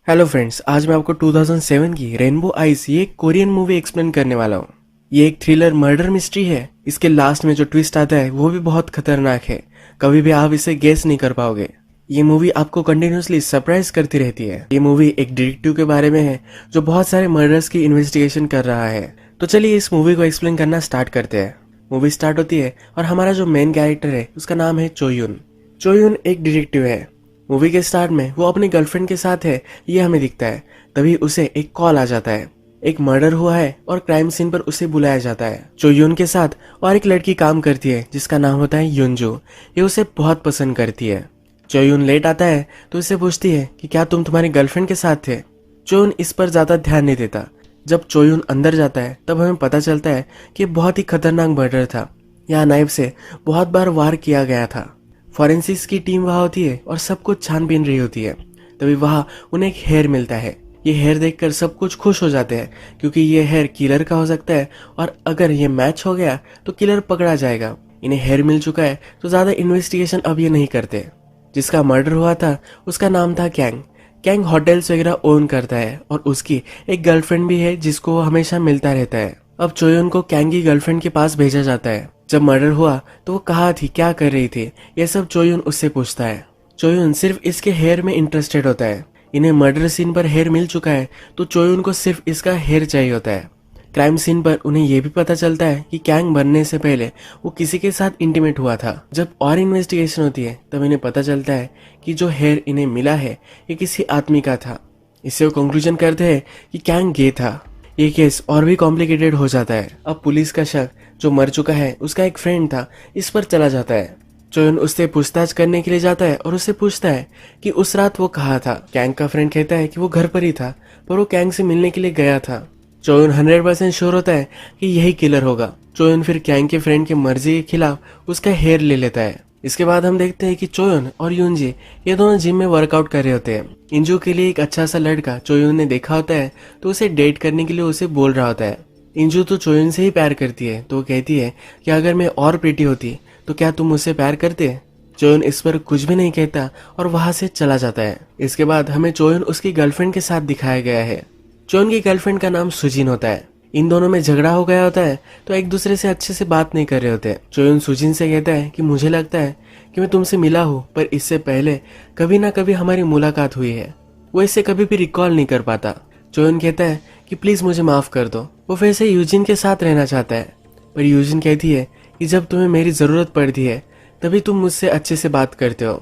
Hello friends, आज मैं आपको 2007 की रेनबो आइस ये एक कोरियन मूवी एक्सप्लेन करने वाला हूँ। ये एक थ्रिलर मर्डर मिस्ट्री है। इसके लास्ट में जो ट्विस्ट आता है वो भी बहुत खतरनाक है। कभी भी आप इसे गेस नहीं कर पाओगे। ये मूवी आपको कंटिन्यूसली सरप्राइज करती रहती है। ये मूवी एक डिटेक्टिव के बारे में है जो बहुत सारे मर्डर्स की इन्वेस्टिगेशन कर रहा है। तो चलिए इस मूवी को एक्सप्लेन करना स्टार्ट करते हैं। मूवी स्टार्ट होती है और हमारा जो मेन कैरेक्टर है उसका नाम है चोयुन। चोयुन एक डिटेक्टिव है। मूवी के स्टार्ट में वो अपनी गर्लफ्रेंड के साथ है, ये हमें दिखता है। तभी उसे एक कॉल आ जाता है। एक मर्डर हुआ है और क्राइम सीन पर उसे बुलाया जाता है। चोयुन के साथ और एक लड़की काम करती है जिसका नाम होता है युनजू। ये उसे बहुत पसंद करती है। चोयुन लेट आता है तो उसे पूछती है कि क्या तुम तुम्हारी गर्लफ्रेंड के साथ थे। चोयुन इस पर ज्यादा ध्यान नहीं देता। जब चोयुन अंदर जाता है तब हमें पता चलता है कि बहुत ही खतरनाक मर्डर था। यहाँ नाइफ से बहुत बार वार किया गया था। फॉरेंसिक्स की टीम वहां होती है और सब कुछ छानबीन रही होती है। तभी वहां उन्हें एक हेयर मिलता है। ये हेयर देखकर सब कुछ खुश हो जाते हैं क्योंकि ये हेयर किलर का हो सकता है और अगर ये मैच हो गया तो किलर पकड़ा जाएगा। इन्हें हेयर मिल चुका है तो ज्यादा इन्वेस्टिगेशन अब ये नहीं करते। जिसका मर्डर हुआ था उसका नाम था कैंग। कैंग होटल्स वगैरह ओन करता है और उसकी एक गर्लफ्रेंड भी है जिसको वो हमेशा मिलता रहता है। अब चोयुन को कैंग की गर्लफ्रेंड के पास भेजा जाता है। जब मर्डर हुआ तो वो कहाँ थी, क्या कर रही थी, ये सब चोयुन उससे पूछता है। चोयुन सिर्फ इसके हेयर में इंटरेस्टेड होता है। इन्हें मर्डर सीन पर हेयर मिल चुका है तो चोयुन को सिर्फ इसका हेयर चाहिए होता है। क्राइम सीन पर उन्हें यह भी पता चलता है कि कैंग बनने से पहले वो किसी के साथ इंटीमेट हुआ था। जब और इन्वेस्टिगेशन होती है तब इन्हें पता चलता है कि जो हेयर इन्हें मिला है ये किसी आदमी का था। इससे वो कंक्लूजन करते हैं कि कैंग गे था। ये केस और भी कॉम्प्लिकेटेड हो जाता है। अब पुलिस का शक जो मर चुका है उसका एक फ्रेंड था इस पर चला जाता है। चोयुन उससे पूछताछ करने के लिए जाता है और उससे पूछता है कि उस रात वो कहाँ था। कैंग का फ्रेंड कहता है कि वो घर पर ही था पर वो कैंग से मिलने के लिए गया था। चोयुन 100% श्योर होता है कि यही किलर होगा। चोयुन फिर कैंग के फ्रेंड की मर्जी के खिलाफ उसका हेयर ले लेता है। इसके बाद हम देखते हैं कि चोयुन और यूनजी ये दोनों जिम में वर्कआउट कर रहे होते हैं। इंजू के लिए एक अच्छा सा लड़का चोयुन ने देखा होता है तो उसे डेट करने के लिए उसे बोल रहा होता है। इंजू तो चोयुन से ही प्यार करती है तो वो कहती है कि अगर मैं और प्रीटी होती तो क्या तुम मुझसे प्यार करते। चोयुन इस पर कुछ भी नहीं कहता और वहां से चला जाता है। इसके बाद हमें चोयुन उसकी गर्लफ्रेंड के साथ दिखाया गया है। चोयुन की गर्लफ्रेंड का नाम सुजिन होता है। इन दोनों में झगड़ा हो गया होता है तो एक दूसरे से अच्छे से बात नहीं कर रहे होते। चोयुन सुजिन से कहता है कि मुझे लगता है कि मैं तुमसे मिला हूँ पर इससे पहले कभी ना कभी हमारी मुलाकात हुई है। वो इसे कभी भी रिकॉल नहीं कर पाता। चोयुन कहता है कि प्लीज मुझे माफ कर दो। वो फिर से यूजिन के साथ रहना चाहता है पर यूजिन कहती है कि जब तुम्हें मेरी जरूरत पड़ती है तभी तुम मुझसे अच्छे से बात करते हो।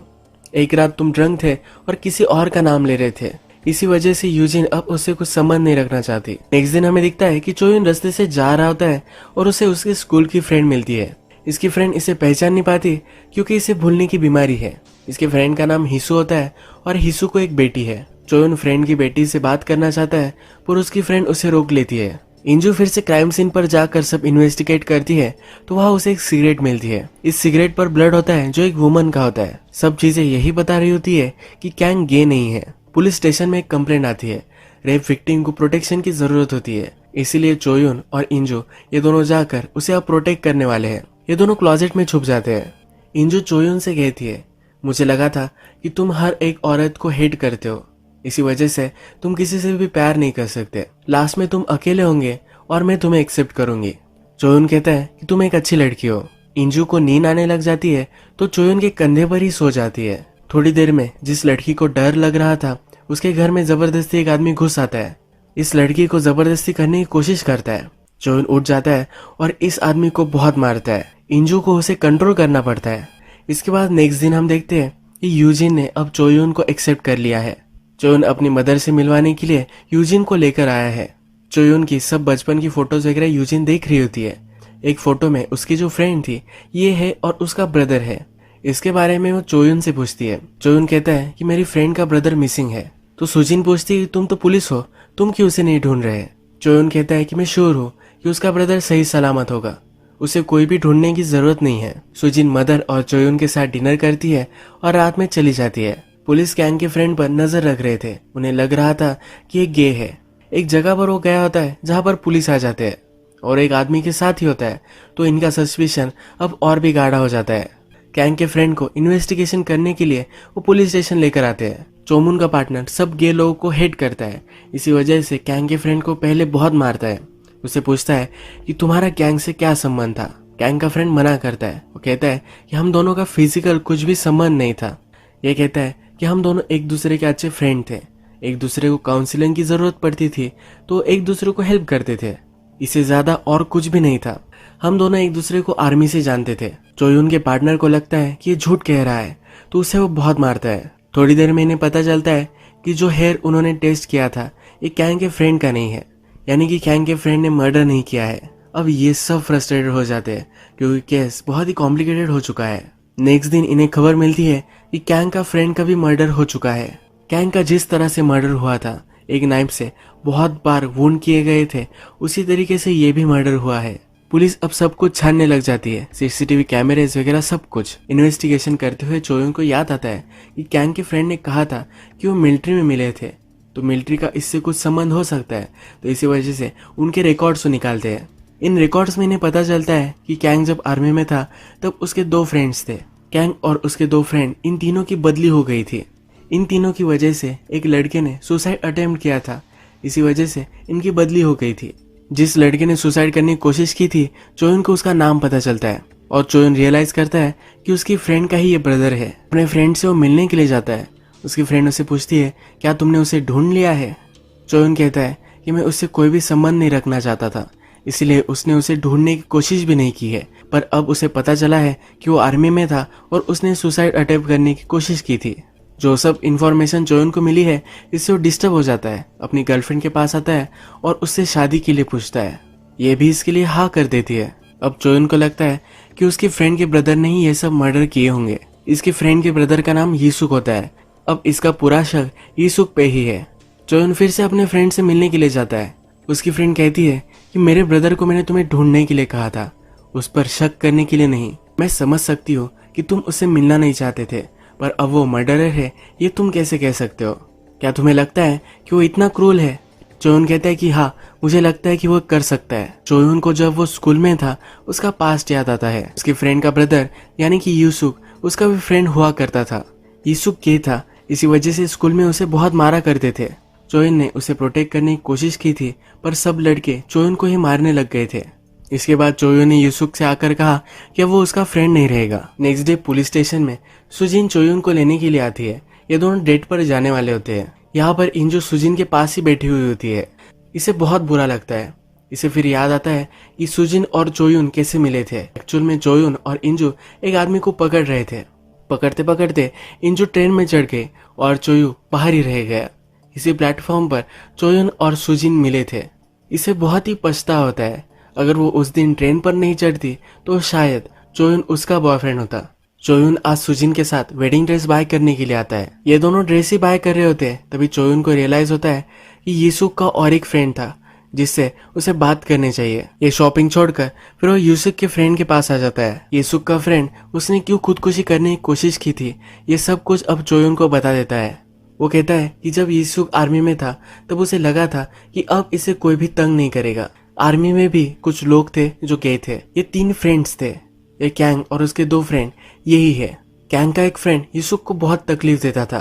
एक रात तुम ड्रंक थे और किसी और का नाम ले रहे थे, इसी वजह से यूजिन अब उससे कुछ संबंध नहीं रखना चाहती। नेक्स्ट दिन हमें दिखता है कि चोयुन रास्ते से जा रहा होता है और उसे उसके स्कूल की फ्रेंड मिलती है। इसकी फ्रेंड इसे पहचान नहीं पाती क्योंकि इसे भूलने की बीमारी है। इसके फ्रेंड का नाम हिसू होता है और हिसू को एक बेटी है। चोयुन फ्रेंड की बेटी से बात करना चाहता है पर उसकी फ्रेंड उसे रोक लेती है। इंजू फिर से क्राइम सीन पर जाकर सब इन्वेस्टिगेट करती है तो वहाँ उसे एक सिगरेट मिलती है। इस सिगरेट पर ब्लड होता है जो एक वुमन का होता है। सब चीजें यही बता रही होती है कि कैंग गे नहीं है। पुलिस स्टेशन में एक कंप्लेंट आती है। रेप विक्टिम को प्रोटेक्शन की जरूरत होती है, इसीलिए चोयुन और इंजू ये दोनों जाकर उसे अब प्रोटेक्ट करने वाले हैं। ये दोनों क्लोजेट में छुप जाते हैं। इंजू चोयुन से कहती है मुझे लगा था कि तुम हर एक औरत को हेट करते हो, इसी वजह से तुम किसी से भी प्यार नहीं कर सकते। लास्ट में तुम अकेले होंगे और मैं तुम्हें एक्सेप्ट करूंगी। चोयुन कहता है कि तुम एक अच्छी लड़की हो। इंजू को नींद आने लग जाती है तो चोयुन के कंधे पर ही सो जाती है। थोड़ी देर में जिस लड़की को डर लग रहा था उसके घर में जबरदस्ती एक आदमी घुस आता है। इस लड़की को जबरदस्ती करने की कोशिश करता है। चोयुन उठ जाता है और इस आदमी को बहुत मारता है। इंजू को उसे कंट्रोल करना पड़ता है। इसके बाद नेक्स्ट दिन हम देखते हैं कि यूजिन ने अब चोयुन को एक्सेप्ट कर लिया है। चोयुन अपनी मदर से मिलवाने के लिए यूजिन को लेकर आया है। चोयुन की सब बचपन की फोटोज वगैरह यूजिन देख रही होती है। एक फोटो में उसकी जो फ्रेंड थी ये है और उसका ब्रदर है। इसके बारे में वो चोयुन से पूछती है। चोयुन कहता है कि मेरी फ्रेंड का ब्रदर मिसिंग है। तो सुजिन पूछती है तुम तो पुलिस हो, तुम क्यों उसे नहीं ढूंढ रहे। चोयुन कहता है कि मैं श्योर हूँ कि उसका ब्रदर सही सलामत होगा, उसे कोई भी ढूंढने की जरूरत नहीं है। सुजिन मदर और चोयुन के साथ डिनर करती है और रात में चली जाती है। पुलिस कैंग के फ्रेंड पर नजर रख रहे थे। उन्हें लग रहा था कि ये गे है। एक जगह पर वो गया होता है जहां पर पुलिस आ जाते हैं और एक आदमी के साथ ही होता है तो इनका सस्पिशन अब और भी गाढ़ा हो जाता है। कैंग के फ्रेंड को इन्वेस्टिगेशन करने के लिए वो पुलिस स्टेशन लेकर आते हैं। चोमुन का पार्टनर सब गे लोगों को हेट करता है। इसी वजह से कैंग के फ्रेंड को पहले बहुत मारता है। उसे पूछता है कि तुम्हारा कैंग से क्या संबंध था। कैंग का फ्रेंड मना करता है। वो कहता है कि हम दोनों का फिजिकल कुछ भी संबंध नहीं था। ये कहता है कि हम दोनों एक दूसरे के अच्छे फ्रेंड थे। एक दूसरे को काउंसलिंग की जरूरत पड़ती थी तो एक दूसरे को हेल्प करते थे। इससे ज्यादा और कुछ भी नहीं था। हम दोनों एक दूसरे को आर्मी से जानते थे। चोयुन के पार्टनर को लगता है कि ये झूठ कह रहा है तो उसे वो बहुत मारता है। थोड़ी देर में इन्हें पता चलता है कि जो हेयर उन्होंने टेस्ट किया था ये कैंग के फ्रेंड का नहीं है, यानी कि कैंग के फ्रेंड ने मर्डर नहीं किया है। अब ये सब फ्रस्ट्रेटेड हो जाते हैं क्योंकि केस बहुत ही कॉम्प्लिकेटेड हो चुका है। नेक्स्ट दिन इन्हें खबर मिलती है कि कैंग का फ्रेंड का भी मर्डर हो चुका है। कैंग का जिस तरह से मर्डर हुआ था, एक नाइफ से बहुत बार वुंड किए गए थे, उसी तरीके से ये भी मर्डर हुआ है। पुलिस अब सब कुछ छानने लग जाती है, सीसीटीवी कैमरेज वगैरह सब कुछ। इन्वेस्टिगेशन करते हुए चोयुन को याद आता है कि कैंग के फ्रेंड ने कहा था कि वो मिलिट्री में मिले थे, तो मिलिट्री का इससे कुछ संबंध हो सकता है। तो इसी वजह से उनके रिकॉर्ड्स को निकालते हैं। इन रिकॉर्ड्स में इन्हें पता चलता है कि कैंग जब आर्मी में था तब उसके 2 फ्रेंड्स थे। कैंग और उसके 2 फ्रेंड, इन तीनों की बदली हो गई थी। इन तीनों की वजह से एक लड़के ने सुसाइड अटेम्प्ट किया था, इसी वजह से इनकी बदली हो गई थी। जिस लड़के ने सुसाइड करने की कोशिश की थी, चोयुन को उसका नाम पता चलता है और चोयुन रियलाइज करता है कि उसकी फ्रेंड का ही ये ब्रदर है। अपने फ्रेंड से वो मिलने के लिए जाता है। उसकी फ्रेंड उससे पूछती है, क्या तुमने उसे ढूंढ लिया है? चोयुन कहता है कि मैं उससे कोई भी संबंध नहीं रखना चाहता था, इसलिए उसने उसे ढूंढने की कोशिश भी नहीं की है। पर अब उसे पता चला है कि वो आर्मी में था और उसने सुसाइड अटेम्प्ट करने की कोशिश की थी। जो सब इन्फॉर्मेशन चोयुन को मिली है, इससे वो डिस्टर्ब हो जाता है। अपनी गर्लफ्रेंड के पास आता है और उससे शादी के लिए पूछता है। ये भी इसके लिए हाँ कर देती है। अब चोयुन को लगता है कि उसके फ्रेंड के ब्रदर ने ही ये सब मर्डर किए होंगे। इसके फ्रेंड के ब्रदर का नाम यीसुक होता है। अब इसका पूरा शक यीसुक पे ही है। चोयुन फिर से अपने फ्रेंड से मिलने के लिए जाता है। उसकी फ्रेंड कहती है कि मेरे ब्रदर को मैंने तुम्हें ढूंढने के लिए कहा था, उस पर शक करने के लिए नहीं। मैं समझ सकती हूँ कि तुम उससे मिलना नहीं चाहते थे, पर अब वो मर्डरर है, ये तुम कैसे कह सकते हो? क्या तुम्हें लगता है कि वो इतना क्रूल है? चोयुन कहता है कि हाँ, मुझे लगता है कि वो कर सकता है। चोयुन को जब वो स्कूल में था उसका पास्ट याद आता है। उसके फ्रेंड का ब्रदर यानी कि यूसुक, उसका भी फ्रेंड हुआ करता था। यूसुक गे था, इसी वजह से स्कूल में उसे बहुत मारा करते थे। चोयुन ने उसे प्रोटेक्ट करने की कोशिश की थी, पर सब लड़के चोयुन को ही मारने लग गए थे। इसके बाद चोयुन ने यूसुक से आकर कहा कि वो उसका फ्रेंड नहीं रहेगा। नेक्स्ट डे पुलिस स्टेशन में सुजिन चोयुन को लेने के लिए आती है। ये दोनों डेट पर जाने वाले होते हैं। यहाँ पर इंजू सुजिन के पास ही बैठी हुई होती है। इसे बहुत बुरा लगता है। इसे फिर याद आता है कि सुजिन और चोयुन कैसे मिले थे। एक्चुअल में चोयुन और इंजू एक आदमी को पकड़ रहे थे। पकड़ते पकड़ते इंजू ट्रेन में चढ़ गए और चोयू बाहर ही रह गया। इसी प्लेटफॉर्म पर चोयुन और सुजिन मिले थे। इसे बहुत ही पछतावा होता है। अगर वो उस दिन ट्रेन पर नहीं चढ़ती तो शायद चोयुन उसका बॉयफ्रेंड होता। चोयुन आज सुजिन के साथ वेडिंग ड्रेस बाय करने के लिए आता है। ये दोनों ड्रेस ही बाय कर रहे होते हैं, तभी चोयुन को रियलाइज होता है कि यीसुक का और एक फ्रेंड था जिससे उसे बात करनी चाहिए। ये शॉपिंग छोड़कर फिर वो यूसुक के फ्रेंड के पास आ जाता है। यीसुक का फ्रेंड उसने क्यों खुदकुशी करने की कोशिश की थी, ये सब कुछ अब चोयुन को बता देता है। वो कहता है कि जब यीसुक आर्मी में था तब उसे लगा था कि अब इसे कोई भी तंग नहीं करेगा। आर्मी में भी कुछ लोग थे जो गए थे। ये 3 फ्रेंड्स थे, ये कैंग और उसके 2 फ्रेंड यही है। कैंग का एक फ्रेंड यीसुक को बहुत तकलीफ देता था।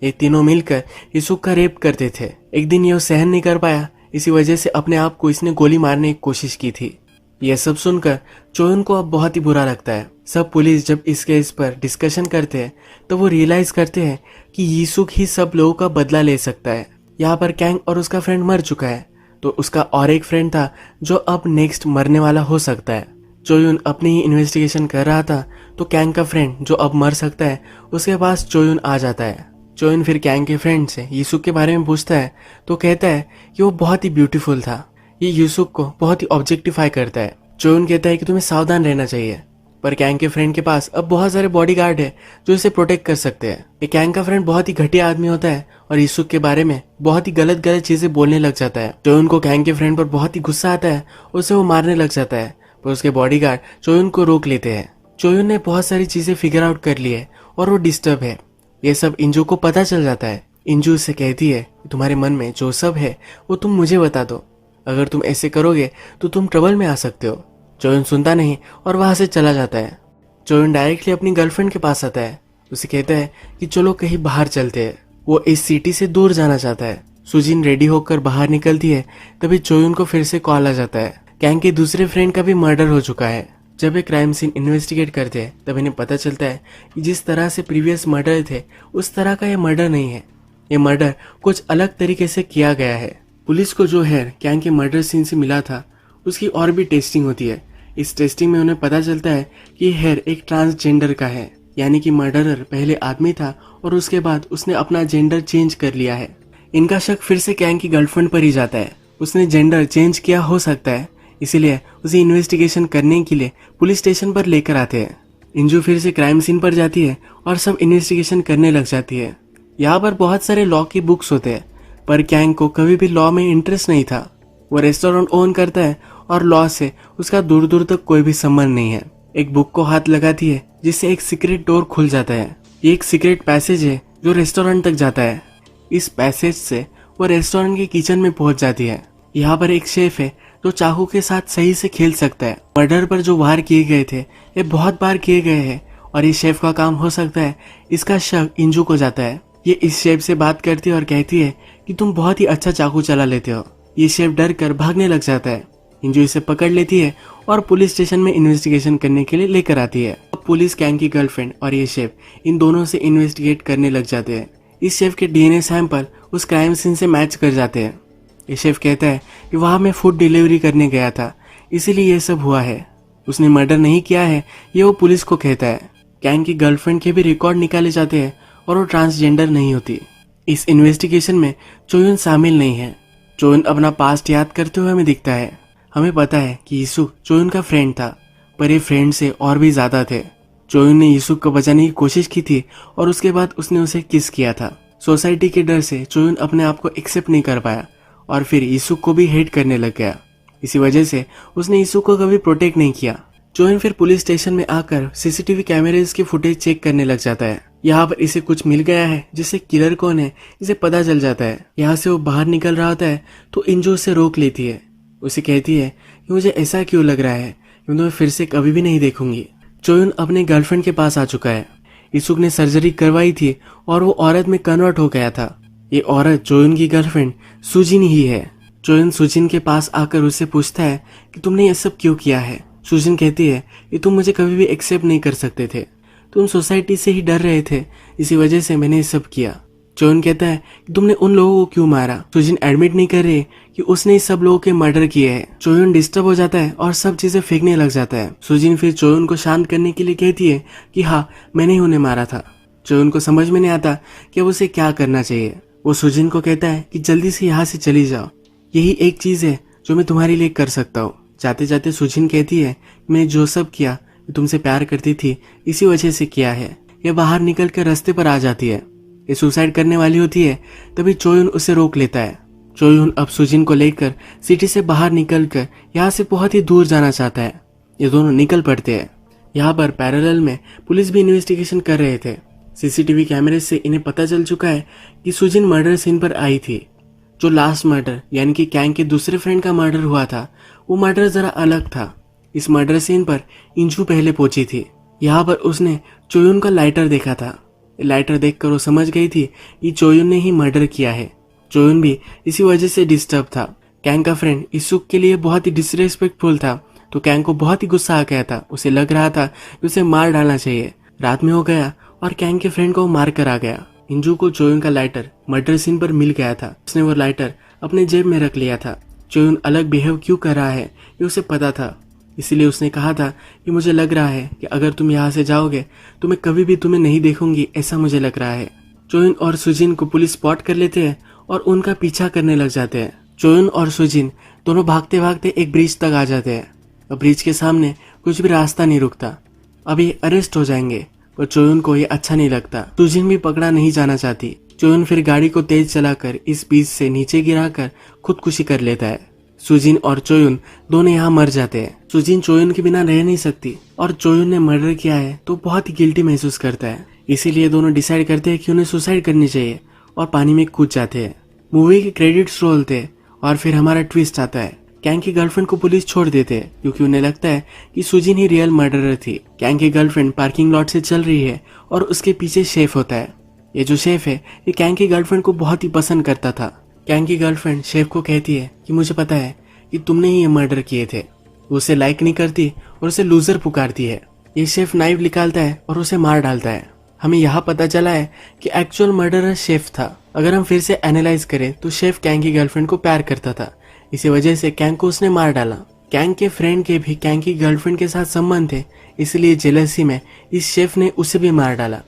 ये तीनों मिलकर यीसुक का रेप करते थे। एक दिन ये सहन नहीं कर पाया, इसी वजह से अपने आप को इसने गोली मारने की कोशिश की थी। यह सब सुनकर चोयुन को अब बहुत ही बुरा लगता है। सब पुलिस जब इस केस पर डिस्कशन करते हैं तो वो रियलाइज करते हैं कि यीसुक ही सब लोगों का बदला ले सकता है। यहाँ पर कैंग और उसका फ्रेंड मर चुका है, तो उसका और एक फ्रेंड था जो अब नेक्स्ट मरने वाला हो सकता है। चोयुन अपनी ही इन्वेस्टिगेशन कर रहा था तो कैंग का फ्रेंड जो अब मर सकता है उसके पास चोयुन आ जाता है। चोयुन फिर कैंग के फ्रेंड से यीसुक के बारे में पूछता है तो कहता है कि वो बहुत ही ब्यूटीफुल था। ये यीसुक को बहुत ही ऑब्जेक्टिफाई करता है। चोयुन कहता है कि तुम्हें सावधान रहना चाहिए, पर कैंग के फ्रेंड के पास अब बहुत सारे बॉडीगार्ड है जो इसे प्रोटेक्ट कर सकते हैं। ये कैंग का फ्रेंड बहुत ही घटिया आदमी होता है और यीसुक के बारे में बहुत ही गलत गलत चीजें बोलने लग जाता है। चोयुन को कैंग के फ्रेंड पर बहुत ही गुस्सा आता है, उसे वो मारने लग जाता है, पर उसके बॉडीगार्ड चोयुन को रोक लेते हैं। चोयुन ने बहुत सारी चीजें फिगर आउट कर ली है और वो डिस्टर्ब है। ये सब इंजू को पता चल जाता है। इंजू उससे कहती है तुम्हारे मन में जो सब है वो तुम मुझे बता दो, अगर तुम ऐसे करोगे तो तुम ट्रबल में आ सकते हो। चोयुन सुनता नहीं और वहां से चला जाता है। चोयुन डायरेक्टली अपनी गर्लफ्रेंड के पास आता है। उसे कहता है कि चलो कहीं बाहर चलते हैं। वो इस सिटी से दूर जाना चाहता है। सुजिन रेडी होकर बाहर निकलती है, तभी चोयुन को फिर से कॉल आ जाता है। कैंग के दूसरे फ्रेंड का भी मर्डर हो चुका है। जब एक क्राइम सीन इन्वेस्टिगेट करते हैं तब इन्हें पता चलता है कि जिस तरह से प्रीवियस मर्डर थे उस तरह का ये मर्डर नहीं है। ये मर्डर कुछ अलग तरीके से किया गया है। पुलिस को जो हेयर कैंग के मर्डर सीन से मिला था उसकी और भी टेस्टिंग होती है। इस टेस्टिंग में उन्हें पता चलता है कि ये हेयर एक ट्रांसजेंडर का है, यानी कि मर्डरर पहले आदमी था और उसके बाद उसने अपना जेंडर चेंज कर लिया है। इनका शक फिर से कैंग की गर्लफ्रेंड पर ही जाता है। उसने जेंडर चेंज किया हो सकता है, इसीलिए उसे इन्वेस्टिगेशन करने के लिए पुलिस स्टेशन पर लेकर आते हैं। इंजू फिर से क्राइम सीन पर जाती है और सब इन्वेस्टिगेशन करने लग जाती है। यहाँ पर बहुत सारे लॉ की बुक्स होते हैं, पर कैंग को कभी भी लॉ में इंटरेस्ट नहीं था। वो रेस्टोरेंट ओन करता है और लॉ से उसका दूर दूर तक कोई भी संबंध नहीं है। एक बुक को हाथ लगाती है जिससे एक सीक्रेट डोर खुल जाता है। ये एक सीक्रेट पैसेज है जो रेस्टोरेंट तक जाता है। इस पैसेज से वो रेस्टोरेंट के किचन में पहुंच जाती है। यहाँ पर एक शेफ है जो चाकू के साथ सही से खेल सकता है। मर्डर पर जो वार किए गए थे ये बहुत बार किए गए हैं और इस शेफ का काम हो सकता है। इसका शक इंजू को जाता है। ये इस शेफ से बात करती है और कहती है कि तुम बहुत ही अच्छा चाकू चला लेते हो। ये शेफ डर कर भागने लग जाता है। इंजू इसे पकड़ लेती है और पुलिस स्टेशन में इन्वेस्टिगेशन करने के लिए लेकर आती है। अब पुलिस कैंग की गर्लफ्रेंड और ये शेफ इन दोनों से इन्वेस्टिगेट करने लग जाते हैं। इस शेफ के डीएनए सैंपल उस क्राइम सीन से मैच कर जाते हैं। ये शेफ कहता है कि वहां मैं फूड डिलीवरी करने गया था, इसीलिए ये सब हुआ है। उसने मर्डर नहीं किया है, ये वो पुलिस को कहता है। कैंग की गर्लफ्रेंड के भी रिकॉर्ड निकाले जाते हैं और वो ट्रांसजेंडर नहीं होती। इस इन्वेस्टिगेशन में चोयुन शामिल नहीं है। चोयुन अपना पास्ट याद करते हुए हमें दिखता है। हमें पता है कि यीशु चोयुन का फ्रेंड था, पर ये फ्रेंड से और भी ज्यादा थे। चोयुन ने यीशु को बचाने की कोशिश की थी और उसके बाद उसने उसे किस किया था। सोसाइटी के डर से चोयुन अपने आप को एक्सेप्ट नहीं कर पाया और फिर यीशु को भी हेट करने लग गया। इसी वजह से उसने यीशु को कभी प्रोटेक्ट नहीं किया। चोयुन फिर पुलिस स्टेशन में आकर सीसीटीवी कैमरेज की फुटेज चेक करने लग जाता है। यहाँ पर इसे कुछ मिल गया है जिससे किलर कौन है इसे पता चल जाता है। यहाँ से वो बाहर निकल रहा होता है तो इंजू उसे रोक लेती है। उसे कहती है कि मुझे ऐसा क्यों लग रहा है कि मैं फिर से कभी भी नहीं देखूंगी। चोयुन अपने गर्लफ्रेंड के पास आ चुका है। इसुक ने सर्जरी करवाई थी और वो औरत में कन्वर्ट हो गया था। ये औरत चोयुन की गर्लफ्रेंड सुजिन ही है। चोयुन सुजिन के पास आकर उससे पूछता है कि तुमने ये सब क्यों किया है। सुजिन कहती है कि तुम मुझे कभी भी एक्सेप्ट नहीं कर सकते थे, तुम सोसाइटी से ही डर रहे थे, इसी वजह से मैंने ये सब किया। चोयुन कहता है कि तुमने उन लोगों को क्यों मारा। सुजिन एडमिट नहीं कर रही कि उसने इस सब लोगों के मर्डर किए हैं। चोयुन डिस्टर्ब हो जाता है और सब चीजें फेंकने लग जाता है। सुजिन फिर चोयुन को शांत करने के लिए कहती है कि हाँ, मैंने ही उन्हें मारा था। चोयुन को समझ में नहीं आता कि अब उसे क्या करना चाहिए। वो सुजिन को कहता है कि जल्दी से यहाँ से चली जाओ, यही एक चीज है जो मैं तुम्हारे लिए कर सकता हूँ। जाते जाते सुजिन कहती है मैं जो सब किया, तुमसे प्यार करती थी, इसी वजह से किया है। ये बाहर निकल कर रास्ते पर आ जाती है। ये सुसाइड करने वाली होती है, तभी चोयुन उसे रोक लेता है। चोयुन अब सुजिन को लेकर सिटी से बाहर निकलकर यहाँ से बहुत ही दूर जाना चाहता है। ये दोनों निकल पड़ते हैं। यहाँ पर पैरेलल में पुलिस भी इन्वेस्टिगेशन कर रहे थे। सीसीटीवी कैमरे से इन्हें पता चल चुका है कि सुजिन मर्डर सीन पर आई थी। जो लास्ट मर्डर यानी कि कैंग के दूसरे फ्रेंड का मर्डर हुआ था, वो मर्डर जरा अलग था। इस मर्डर सीन पर इंजू पहले पहुंची थी। यहाँ पर उसने चोयुन का लाइटर देखा था। लाइटर देखकर वो समझ गई थी कि चोयुन ने ही मर्डर किया है। चोयुन भी इसी वजह से डिस्टर्ब था। कैंग का फ्रेंड इसुक के लिए बहुत ही डिसरेस्पेक्टफुल था, तो कैंग को बहुत ही गुस्सा आ गया था। उसे लग रहा था कि उसे मार डालना चाहिए। रात में हो गया और कैंग के फ्रेंड को मार कर आ गया। इंजू को चोयुन का लाइटर मर्डर सीन पर मिल गया था। उसने वो लाइटर अपने जेब में रख लिया था। चोयुन अलग बिहेव क्यों कर रहा है ये उसे पता था, इसलिए उसने कहा था कि मुझे लग रहा है कि अगर तुम यहाँ से जाओगे तो मैं कभी भी तुम्हें नहीं देखूंगी, ऐसा मुझे लग रहा है। चोयुन और सुजिन को पुलिस स्पॉट कर लेते हैं और उनका पीछा करने लग जाते हैं। चोयुन और सुजिन दोनों भागते भागते एक ब्रिज तक आ जाते हैं। अब ब्रिज के सामने कुछ भी रास्ता नहीं रुकता। अब ये अरेस्ट हो जाएंगे, पर चोयुन को ये अच्छा नहीं लगता। सुजिन भी पकड़ा नहीं जाना चाहती। चोयुन फिर गाड़ी को तेज चलाकर इस ब्रिज से नीचे गिराकर खुदकुशी कर लेता है। सुजिन और चोयुन दोनों यहाँ मर जाते हैं। सुजिन चोयुन के बिना रह नहीं सकती और चोयुन ने मर्डर किया है तो बहुत ही गिल्टी महसूस करता है। इसीलिए दोनों डिसाइड करते हैं कि उन्हें सुसाइड करनी चाहिए और पानी में कूद जाते हैं। मूवी के क्रेडिट्स रोल थे और फिर हमारा ट्विस्ट आता है। कैंग की गर्लफ्रेंड को पुलिस छोड़ देते हैं क्योंकि उन्हें लगता है कि सुजिन ही रियल मर्डरर थी। कैंग की गर्लफ्रेंड पार्किंग लॉट से चल रही है और उसके पीछे शेफ होता है। ये जो शेफ है ये कैंग की गर्लफ्रेंड को बहुत ही पसंद करता था। कैंग की गर्लफ्रेंड शेफ को कहती है कि मुझे पता है कि तुमने ही ये मर्डर किए थे। वो उसे लाइक नहीं करती और उसे लूजर पुकारती है। ये शेफ नाइफ निकालता है और उसे मार डालता है। हमें यहाँ पता चला है कि एक्चुअल मर्डरर शेफ था। अगर हम फिर से एनालाइज करें तो शेफ कैंग की गर्लफ्रेंड को प्यार करता था, इसी वजह से कैंग को उसने मार डाला। कैंग के फ्रेंड के भी कैंग की गर्लफ्रेंड के साथ संबंध थे, इसलिए जेलसी में इस शेफ ने उसे भी मार डाला।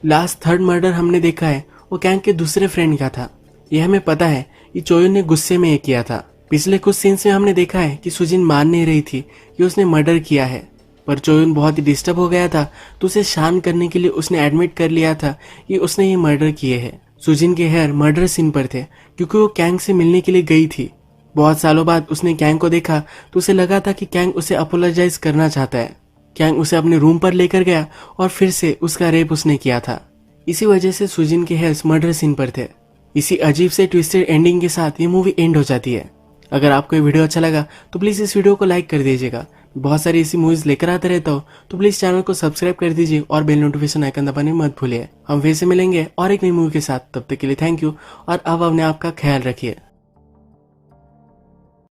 लास्ट थर्ड मर्डर हमने देखा है वो कैंग के दूसरे फ्रेंड का था। यह हमें पता है कि चोयुन ने गुस्से में ये किया था। पिछले कुछ सीन्स में हमने देखा है कि सुजिन मान नहीं रही थी कि उसने मर्डर किया है, पर चोयुन बहुत ही डिस्टर्ब हो गया था तो उसे शांत करने के लिए उसने एडमिट कर लिया था कि उसने ये मर्डर किए हैं। सुजिन के हेयर मर्डर सीन पर थे क्योंकि वो कैंग से मिलने के लिए गई थी। बहुत सालों बाद उसने कैंग को देखा तो उसे लगा था कि कैंग उसे अपोलोजाइज करना चाहता है। कैंग उसे अपने रूम पर लेकर गया और फिर से उसका रेप उसने किया था। इसी वजह से सुजिन के हेयर्स मर्डर सीन पर थे। इसी अजीब से ट्विस्टेड एंडिंग के साथ ये मूवी एंड हो जाती है। अगर आपको ये वीडियो अच्छा लगा तो प्लीज इस वीडियो को लाइक कर दीजिएगा। बहुत सारी ऐसी मूवीज लेकर आते रहता हूँ तो प्लीज चैनल को सब्सक्राइब कर दीजिए और बेल नोटिफिकेशन आइकन दबाने मत भूलिए। हम फिर से मिलेंगे और एक नई मूवी के साथ, तब तक के लिए थैंक यू और अब अपने आप का ख्याल रखिए।